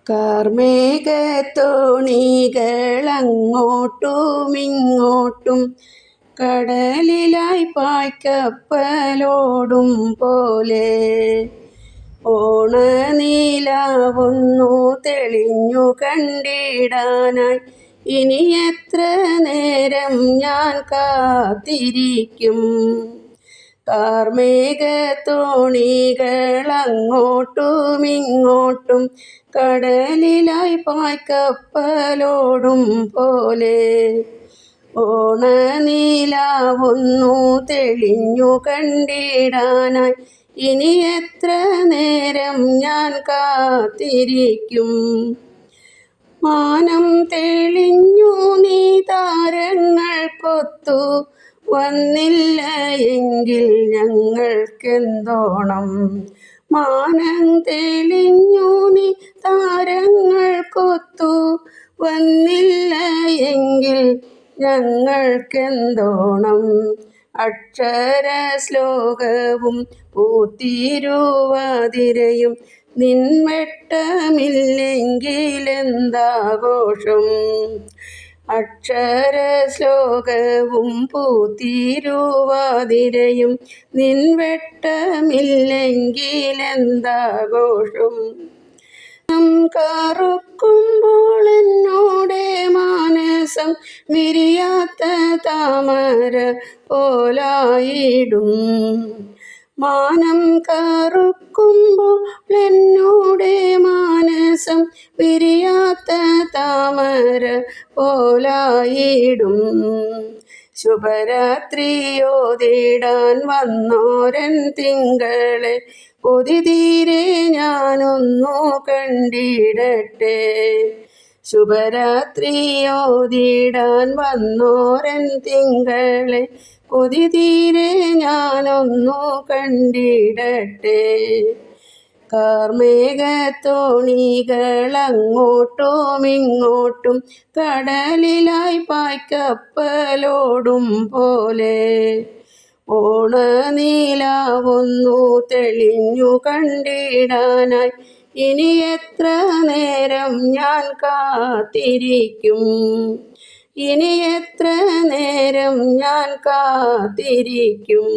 കാർമേഘത്തോണികളങ്ങോട്ടുമിങ്ങോട്ടും കടലിലായി പായ്ക്കപ്പലോടും പോലെ ഓണനീലാവൊന്നു തെളിഞ്ഞു കണ്ടിടാനായി ഇനി എത്ര നേരം ഞാൻ കാത്തിരിക്കും. കാർമേഘത്തോണികളങ്ങോട്ടുമിങ്ങോട്ടും കടലിലായി പായ്ക്കപ്പലോടും പോലെ ഓണനീലാവൊന്നു തെളിഞ്ഞു കണ്ടിടാനായി ഇനി എത്ര നേരം ഞാൻ കാത്തിരിക്കും. മാനം തെളിഞ്ഞു നീ താരങ്ങൾക്കൊത്തു വന്നില്ല എങ്കിൽ ഞങ്ങൾക്കെന്തോണം. മാനം തെളിഞ്ഞു നീ താരങ്ങൾക്കൊത്തു വന്നില്ല എങ്കിൽ ഞങ്ങൾക്കെന്തോണം. അക്ഷരശ്ലോകവും പൂത്തിരുവാതിരയും നിൻവെട്ടമില്ലെങ്കിലെന്താഘോഷം. അക്ഷരശ്ലോകവും പൂത്തിരുവാതിരയും നിൻവെട്ടമില്ലെങ്കിലെന്താഘോഷം. കറുക്കുമ്പോൾ എന്നോടെ മാനസം വിരിയാത്ത താമര പോലായിടും. മാനം കറുക്കുമ്പോൾ എന്നോടെ മാനസം വിരിയാത്ത താമര പോലായിടും. ശുഭരാത്രിയോതിടാൻ വന്നോരൻ തിങ്കളെ കൊതിതീരെ ഞാനൊന്നു കണ്ടിടട്ടെ. ശുഭരാത്രിയോതിടാൻ വന്നോരൻ തിങ്കളെ കൊതിതീരെ ഞാനൊന്നു കണ്ടിടട്ടെ. കാർമേഘത്തോണികളങ്ങോട്ടുമിങ്ങോട്ടും കടലിലായി പായ്ക്കപ്പലോടും പോലെ ഓണനീലാവൊന്നു തെളിഞ്ഞു കണ്ടിടാനായി ഇനി എത്ര നേരം ഞാൻ കാത്തിരിക്കും. ഇനി എത്ര നേരം ഞാൻ കാത്തിരിക്കും.